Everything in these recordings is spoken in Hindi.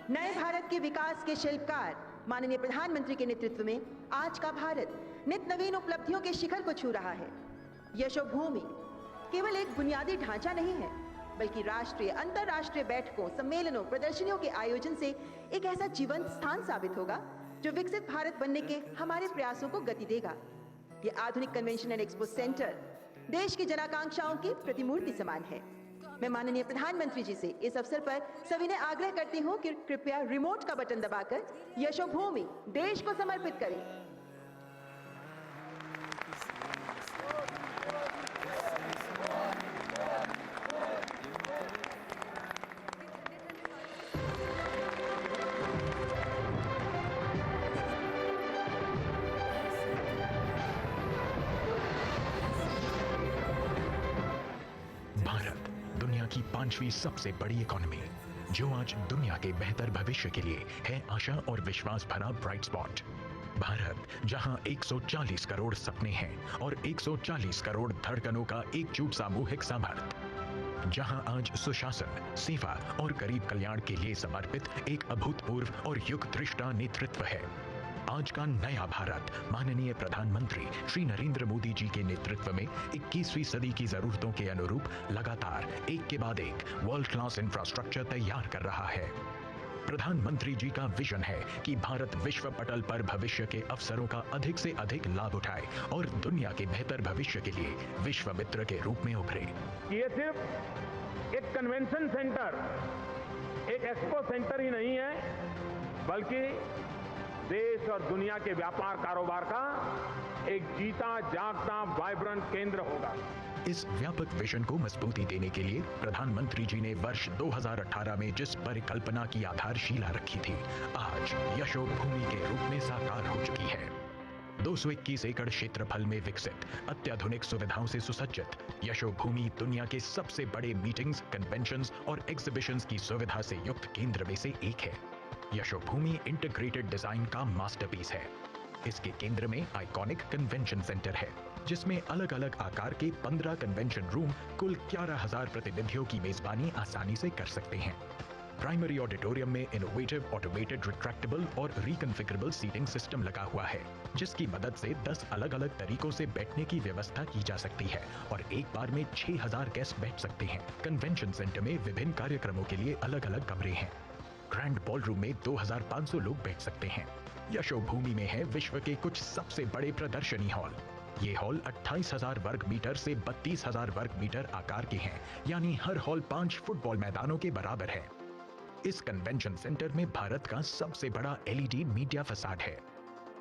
नए भारत के विकास के शिल्पकार माननीय प्रधानमंत्री के नेतृत्व में आज का भारत नित नवीन उपलब्धियों के शिखर को छू रहा है। यशोभूमि केवल एक बुनियादी ढांचा नहीं है, बल्कि राष्ट्रीय अंतर्राष्ट्रीय बैठकों, सम्मेलनों, प्रदर्शनियों के आयोजन से एक ऐसा जीवंत स्थान साबित होगा जो विकसित भारत बनने के हमारे प्रयासों को गति देगा। ये आधुनिक कन्वेंशन एंड एक्सपो सेंटर देश की जनाकांक्षाओं की प्रतिमूर्ति समान है। मैं माननीय प्रधानमंत्री जी से इस अवसर पर सभी ने आग्रह करती हूँ कि कृपया रिमोट का बटन दबाकर यशोभूमि देश को समर्पित करें। भारत दुनिया की 5वीं सबसे बड़ी इकोनॉमी, जो आज दुनिया के बेहतर भविष्य के लिए है आशा और विश्वास भरा ब्राइट स्पॉट। भारत जहां 140 करोड़ सपने हैं और 140 करोड़ धड़कनों का एकजुट सामूहिक सामर्थ्य, जहां आज सुशासन, सेवा और गरीब कल्याण के लिए समर्पित एक अभूतपूर्व और युग दृष्टा नेतृत्व है। आज का नया भारत माननीय प्रधानमंत्री श्री नरेंद्र मोदी जी के नेतृत्व में 21वीं सदी की जरूरतों के अनुरूप लगातार एक के बाद एक वर्ल्ड क्लास इंफ्रास्ट्रक्चर तैयार कर रहा है। प्रधानमंत्री जी का विजन है कि भारत विश्व पटल पर भविष्य के अवसरों का अधिक से अधिक लाभ उठाए और दुनिया के बेहतर भविष्य के लिए विश्व मित्र के रूप में उभरे। ये सिर्फ एक कन्वेंशन सेंटर, एक एक्सपो सेंटर ही नहीं है, बल्कि देश और दुनिया के व्यापार कारोबार का एक जीता जागता वाइब्रेंट केंद्र होगा। इस व्यापक विजन को मजबूती देने के लिए प्रधानमंत्री जी ने वर्ष 2018 में जिस परिकल्पना की आधारशिला रखी थी, आज यशोभूमि के रूप में साकार हो चुकी है। 221 एकड़ क्षेत्रफल में विकसित अत्याधुनिक सुविधाओं से सुसज्जित यशोभूमि दुनिया के सबसे बड़े मीटिंग्स, कन्वेंशंस और एग्जीबिशंस की सुविधा से युक्त केंद्र में से एक है। यशोभूमि इंटीग्रेटेड डिजाइन का मास्टरपीस है। इसके केंद्र में आइकॉनिक कन्वेंशन सेंटर है, जिसमें अलग अलग आकार के 15 कन्वेंशन रूम कुल 11,000 प्रतिनिधियों की मेजबानी आसानी से कर सकते हैं। प्राइमरी ऑडिटोरियम में इनोवेटिव ऑटोमेटेड रिट्रैक्टेबल और रिकॉन्फिगरेबल सीटिंग सिस्टम लगा हुआ है, जिसकी मदद से 10 अलग अलग तरीकों से बैठने की व्यवस्था की जा सकती है और एक बार में 6,000 गेस्ट बैठ सकते हैं। कन्वेंशन सेंटर में विभिन्न कार्यक्रमों के लिए अलग अलग कमरे हैं। ग्रैंड बॉलरूम में 2,500 लोग बैठ सकते हैं। यशोभूमि में है विश्व के कुछ सबसे बड़े प्रदर्शनी हॉल। ये हॉल 28,000 वर्ग मीटर से 32,000 वर्ग मीटर आकार के हैं, यानी हर हॉल 5 फुटबॉल मैदानों के बराबर है। इस कन्वेंशन सेंटर में भारत का सबसे बड़ा LED मीडिया फसाड है।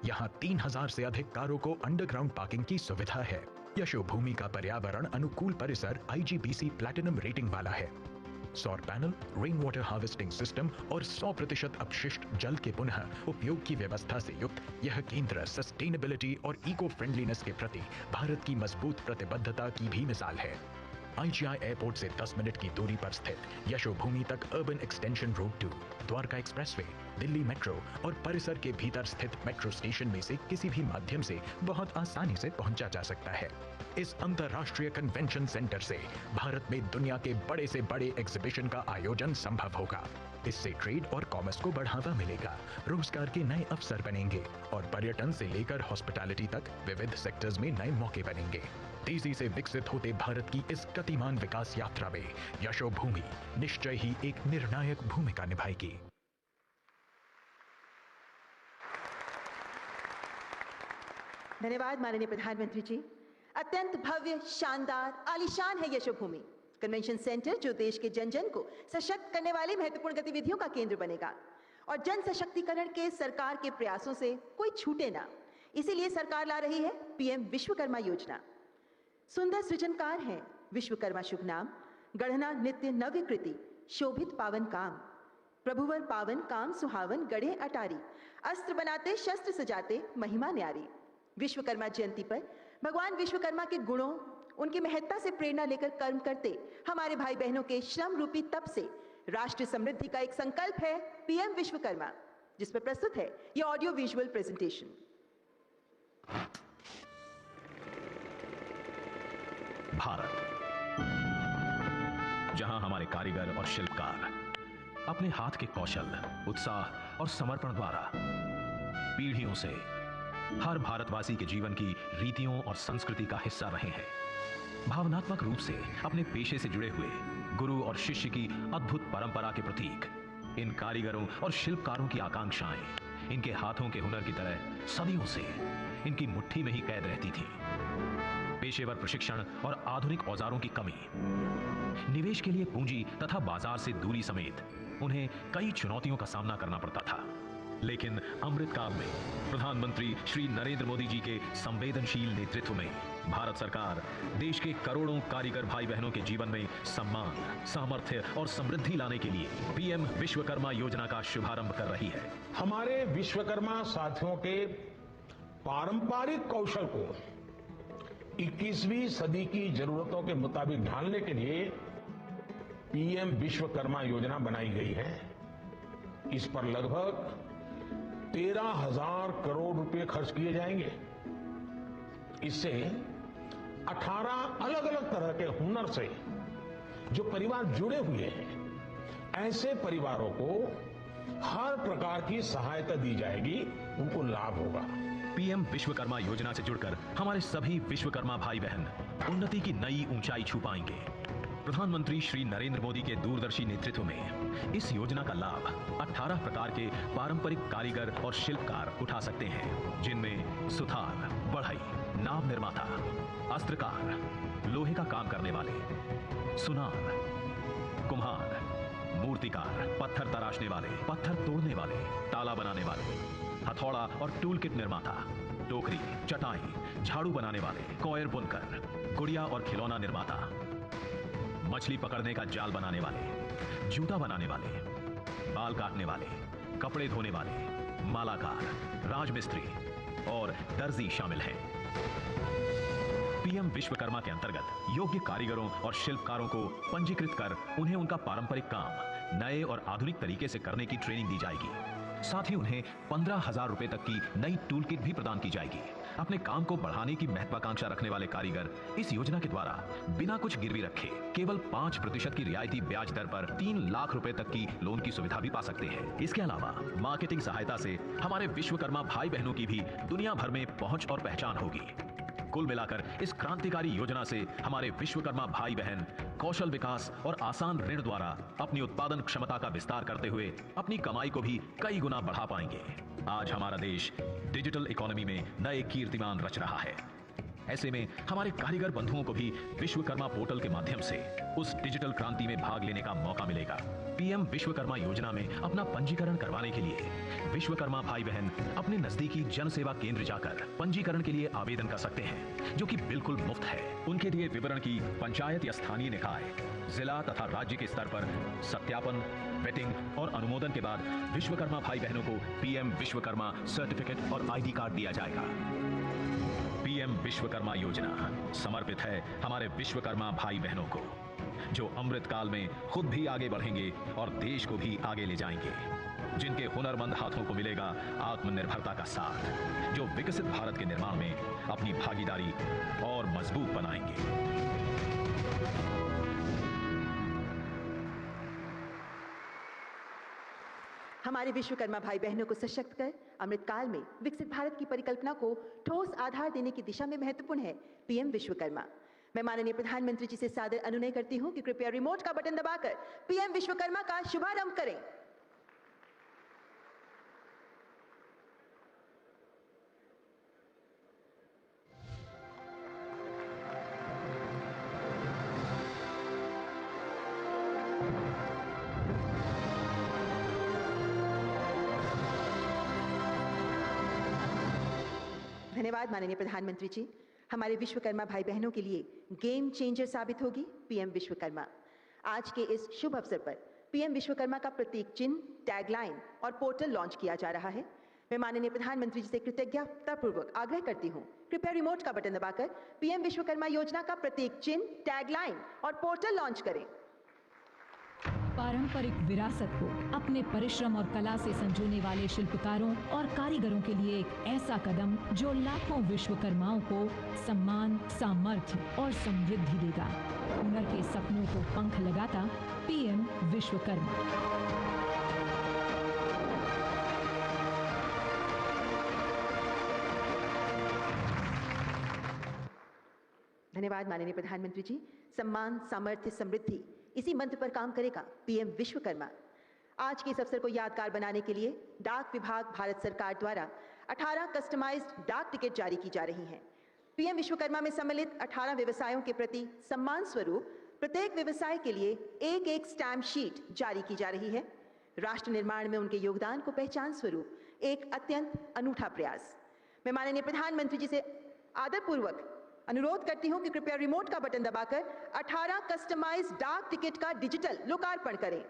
यहाँ 3,000 से अधिक कारों को अंडरग्राउंड पार्किंग की सुविधा है। यशोभूमि का पर्यावरण अनुकूल परिसर IGBC प्लैटिनम रेटिंग वाला है। सौर panel, rain water harvesting system और 100% अपशिष्ट जल के पुनः उपयोग की व्यवस्था से युक्त यह केंद्र सस्टेनेबिलिटी और इको फ्रेंडलीनेस के प्रति भारत की मजबूत प्रतिबद्धता की भी मिसाल है। IGI एयरपोर्ट से 10 मिनट की दूरी पर स्थित यशोभूमि तक urban extension road 2, Dwarka expressway, Delhi metro और परिसर के भीतर स्थित मेट्रो स्टेशन में से किसी भी माध्यम से बहुत आसानी से पहुंचा जा सकता है। इस अंतर्राष्ट्रीय कन्वेंशन सेंटर से भारत में दुनिया के बड़े से बड़े एग्जीबिशन का आयोजन संभव होगा। इससे ट्रेड और कॉमर्स को बढ़ावा मिलेगा, रोजगार के नए अवसर बनेंगे और पर्यटन से लेकर हॉस्पिटैलिटी तक विविध सेक्टर्स में नए मौके बनेंगे। तेजी से विकसित होते भारत की इस गतिमान विकास यात्रा में यशोभूमि निश्चय ही एक निर्णायक भूमिका निभाएगी। धन्यवाद माननीय प्रधानमंत्री जी। अत्यंत भव्य, शानदार, आलीशान है यशोभूमि कन्वेंशन सेंटर, जो देश के जन जन को सशक्त करने वाली महत्वपूर्ण गतिविधियों का केंद्र बनेगा और जन सशक्तिकरण के सरकार के प्रयासों से कोई छूटे ना, इसीलिए सरकार ला रही है PM विश्वकर्मा योजना। सुंदर सृजनकार है विश्वकर्मा शुभ नाम, गढ़ना नित्य नव्य कृति, शोभित पावन काम, प्रभुवर पावन काम सुहावन गढ़े अटारी, अस्त्र बनाते शस्त्र सजाते महिमा न्यारी। विश्वकर्मा जयंती पर भगवान विश्वकर्मा के गुणों, उनकी महत्ता से प्रेरणा लेकर कर्म करते हमारे भाई बहनों के श्रम रूपी तप से राष्ट्र समृद्धि का एक संकल्प है PM विश्वकर्मा, जिस पर प्रस्तुत है यह ऑडियो विजुअल प्रेजेंटेशन। भारत, जहां हमारे कारीगर और शिल्पकार अपने हाथ के कौशल, उत्साह और समर्पण द्वारा पीढ़ियों से हर भारतवासी के जीवन की रीतियों और संस्कृति का हिस्सा रहे हैं। भावनात्मक रूप से अपने पेशे से जुड़े हुए गुरु और शिष्य की अद्भुत परंपरा के प्रतीक इन कारीगरों और शिल्पकारों की आकांक्षाएं इनके हाथों के हुनर की तरह सदियों से इनकी मुट्ठी में ही कैद रहती थी। पेशेवर प्रशिक्षण और आधुनिक औजारों की कमी, निवेश के लिए पूंजी तथा बाजार से दूरी समेत उन्हें कई चुनौतियों का सामना करना पड़ता था। लेकिन अमृतकाल में प्रधानमंत्री श्री नरेंद्र मोदी जी के संवेदनशील नेतृत्व में भारत सरकार देश के करोड़ों कारीगर भाई बहनों के जीवन में सम्मान, सामर्थ्य और समृद्धि लाने के लिए पीएम विश्वकर्मा योजना का शुभारंभ कर रही है। हमारे विश्वकर्मा साथियों के पारंपरिक कौशल को 21वीं सदी की जरूरतों के मुताबिक ढालने के लिए पीएम विश्वकर्मा योजना बनाई गई है। इस पर लगभग 13,000 करोड़ रुपए खर्च किए जाएंगे। इससे 18 अलग अलग तरह के हुनर से जो परिवार जुड़े हुए हैं, ऐसे परिवारों को हर प्रकार की सहायता दी जाएगी, उनको लाभ होगा। पीएम विश्वकर्मा योजना से जुड़कर हमारे सभी विश्वकर्मा भाई बहन उन्नति की नई ऊंचाई छू पाएंगे। प्रधानमंत्री श्री नरेंद्र मोदी के दूरदर्शी नेतृत्व में इस योजना का लाभ 18 प्रकार के पारंपरिक कारीगर और शिल्पकार उठा सकते हैं, जिनमें सुथार, बढ़ई, नाव निर्माता, अस्त्रकार, लोहे का काम करने वाले, सुनार, कुम्हार, मूर्तिकार, पत्थर तराशने वाले, पत्थर तोड़ने वाले, ताला बनाने वाले, हथौड़ा और टूल किट निर्माता, टोकरी, चटाई, झाड़ू बनाने वाले, कॉयर बुनकर, गुड़िया और खिलौना निर्माता, मछली पकड़ने का जाल बनाने वाले, जूता बनाने वाले, बाल काटने वाले, कपड़े धोने वाले, मालाकार, राजमिस्त्री और दर्जी शामिल हैं। पीएम विश्वकर्मा के अंतर्गत योग्य कारीगरों और शिल्पकारों को पंजीकृत कर उन्हें उनका पारंपरिक काम नए और आधुनिक तरीके से करने की ट्रेनिंग दी जाएगी। साथ ही उन्हें 15,000 रुपए तक की नई टूल किट भी प्रदान की जाएगी। अपने काम को बढ़ाने की महत्वाकांक्षा रखने वाले कारीगर इस योजना के द्वारा बिना कुछ गिरवी रखे केवल 5% की रियायती ब्याज दर पर 3 लाख रुपए तक की लोन की सुविधा भी पा सकते हैं। इसके अलावा मार्केटिंग सहायता से हमारे विश्वकर्मा भाई बहनों की भी दुनिया भर में पहुंच और पहचान होगी। कुल मिलाकर इस क्रांतिकारी योजना से हमारे विश्वकर्मा भाई बहन कौशल विकास और आसान ऋण द्वारा अपनी उत्पादन क्षमता का विस्तार करते हुए अपनी कमाई को भी कई गुना बढ़ा पाएंगे। आज हमारा देश डिजिटल इकोनॉमी में नए कीर्तिमान रच रहा है। ऐसे में हमारे कारीगर बंधुओं को भी विश्वकर्मा पोर्टल के माध्यम से उस डिजिटल क्रांति में भाग लेने का मौका मिलेगा। पीएम विश्वकर्मा योजना में अपना पंजीकरण करवाने के लिए विश्वकर्मा भाई बहन अपने नजदीकी जन सेवा केंद्र जाकर पंजीकरण के लिए आवेदन कर सकते हैं, जो कि बिल्कुल मुफ्त है। उनके दिए विवरण की पंचायत या स्थानीय निकाय, जिला तथा राज्य के स्तर पर सत्यापन, वेटिंग और अनुमोदन के बाद विश्वकर्मा भाई बहनों को पीएम विश्वकर्मा सर्टिफिकेट और आईडी कार्ड दिया जाएगा। पीएम विश्वकर्मा योजना समर्पित है हमारे विश्वकर्मा भाई बहनों को, जो अमृत काल में खुद भी आगे बढ़ेंगे और देश को भी आगे ले जाएंगे, जिनके हुनरमंद हाथों को मिलेगा आत्मनिर्भरता का साथ, जो विकसित भारत के निर्माण में अपनी भागीदारी और मजबूत बनाएंगे। हमारे विश्वकर्मा भाई बहनों को सशक्त कर अमृतकाल में विकसित भारत की परिकल्पना को ठोस आधार देने की दिशा में महत्वपूर्ण है पीएम विश्वकर्मा। मैं माननीय प्रधानमंत्री जी से सादर अनुनय करती हूं कि कृपया रिमोट का बटन दबाकर पीएम विश्वकर्मा का शुभारंभ करें। धन्यवाद माननीय प्रधानमंत्री जी। हमारे विश्वकर्मा भाई बहनों के लिए गेम चेंजर साबित होगी पीएम विश्वकर्मा। आज के इस शुभ अवसर पर पीएम विश्वकर्मा का प्रतीक चिन्ह, टैगलाइन और पोर्टल लॉन्च किया जा रहा है। मैं माननीय प्रधानमंत्री जी से कृतज्ञतापूर्वक आग्रह करती हूं, कृपया रिमोट का बटन दबाकर पीएम विश्वकर्मा योजना का प्रतीक चिन्ह, टैगलाइन और पोर्टल लॉन्च करें। पारंपरिक विरासत को अपने परिश्रम और कला से संजोने वाले शिल्पकारों और कारीगरों के लिए एक ऐसा कदम जो लाखों विश्वकर्माओं को सम्मान, सामर्थ्य और समृद्धि देगा। हुनर के सपनों को पंख लगाता पीएम विश्वकर्मा। धन्यवाद माननीय प्रधानमंत्री जी। सम्मान, सामर्थ्य, समृद्धि, इसी मंत्र पर काम करेगा पीएम विश्वकर्मा। आज के इस अवसर को यादगार बनाने के लिए डाक विभाग भारत सरकार द्वारा 18 कस्टमाइज्ड डाक टिकट जारी की जा रही हैं। पीएम विश्वकर्मा में सम्मिलित 18 व्यवसायों के प्रति सम्मान स्वरूप प्रत्येक व्यवसाय के लिए एक स्टैम्प शीट जारी की जा रही है। राष्ट्र निर्माण में उनके योगदान को पहचान स्वरूप एक अत्यंत अनूठा प्रयास। मैं माननीय प्रधानमंत्री जी से आदरपूर्वक अनुरोध करती हूं कि कृपया रिमोट का बटन दबाकर 18 कस्टमाइज्ड डाक टिकट का डिजिटल लोकार्पण करें।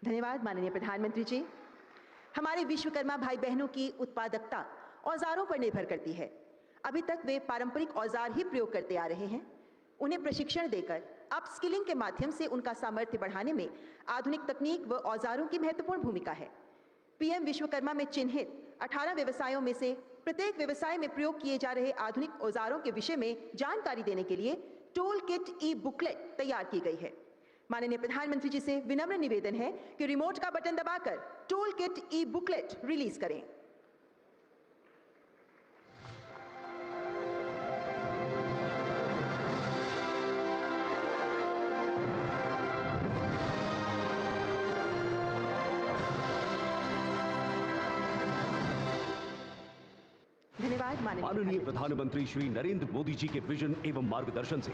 धन्यवाद माननीय प्रधानमंत्री जी। हमारे विश्वकर्मा भाई बहनों की उत्पादकता औजारों पर निर्भर करती है। अभी तक वे पारंपरिक औजार ही प्रयोग करते आ रहे हैं। उन्हें प्रशिक्षण देकर अपस्किलिंग के माध्यम से उनका सामर्थ्य बढ़ाने में आधुनिक तकनीक व औजारों की महत्वपूर्ण भूमिका है। पीएम विश्वकर्मा में चिन्हित 18 व्यवसायों में से प्रत्येक व्यवसाय में प्रयोग किए जा रहे आधुनिक औजारों के विषय में जानकारी देने के लिए टूल किट ई बुकलेट तैयार की गई है। माननीय प्रधानमंत्री जी से विनम्र निवेदन है कि रिमोट का बटन दबाकर टूल किट ई बुकलेट रिलीज करें। धन्यवाद माननीय प्रधानमंत्री श्री नरेंद्र मोदी जी के विजन एवं मार्गदर्शन से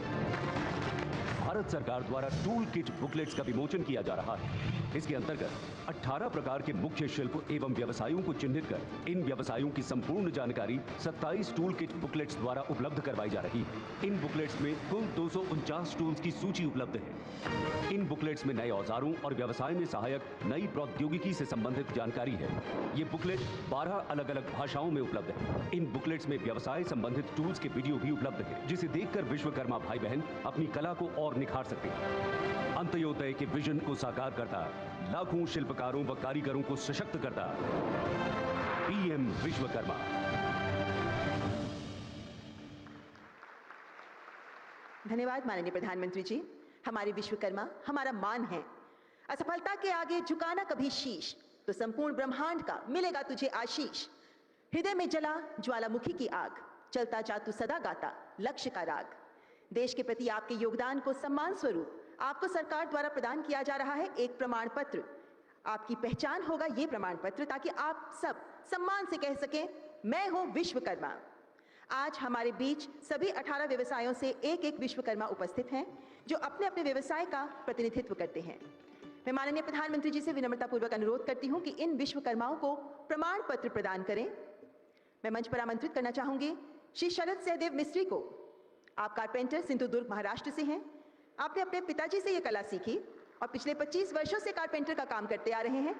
भारत सरकार द्वारा टूल किट बुकलेट्स का विमोचन किया जा रहा है। इसके अंतर्गत 18 प्रकार के मुख्य शिल्प एवं व्यवसायों को चिन्हित कर इन व्यवसायों की संपूर्ण जानकारी 27 टूल किट बुकलेट्स द्वारा उपलब्ध करवाई जा रही है। इन बुकलेट्स में कुल 249 टूल्स की सूची उपलब्ध है। इन बुकलेट्स में नए औजारों और व्यवसाय में सहायक नई प्रौद्योगिकी से संबंधित जानकारी है। ये बुकलेट 12 अलग अलग भाषाओं में उपलब्ध है। इन बुकलेट्स में व्यवसाय संबंधित टूल्स के वीडियो भी उपलब्ध है, जिसे देखकर विश्वकर्मा भाई बहन अपनी कला को और निखार सकते हैं। अंत्योदय के विजन को साकार करता, लाखों शिल्पकारों व कारीगरों को सशक्त करता पीएम विश्वकर्मा। धन्यवाद माननीय प्रधानमंत्री जी। हमारे विश्वकर्मा हमारा मान है। असफलता के आगे झुकाना कभी शीश, तो संपूर्ण ब्रह्मांड का मिलेगा तुझे आशीष। हृदय में जला ज्वालामुखी की आग, चलता जा तू सदा गाता लक्ष्य का राग। देश के प्रति आपके योगदान को सम्मान स्वरूप आपको सरकार द्वारा प्रदान किया जा रहा है एक प्रमाण पत्र। आपकी पहचान होगा ये प्रमाण पत्र, ताकि आप सब सम्मान से कह सकें मैं हूं विश्वकर्मा। आज हमारे बीच सभी 18 व्यवसायों से एक विश्वकर्मा उपस्थित हैं, जो अपने अपने व्यवसाय का प्रतिनिधित्व करते हैं। मैं माननीय प्रधानमंत्री जी से विनम्रतापूर्वक अनुरोध करती हूं कि इन विश्वकर्माओं को प्रमाण पत्र प्रदान करें। मैं मंच पर आमंत्रित करना चाहूंगी श्री शरद सहदेव मिस्त्री को। आप कारपेंटर सिंधुदुर्ग महाराष्ट्र से हैं। आपने अपने पिताजी से यह कला सीखी और पिछले 25 वर्षों से कारपेंटर का काम करते आ रहे हैं।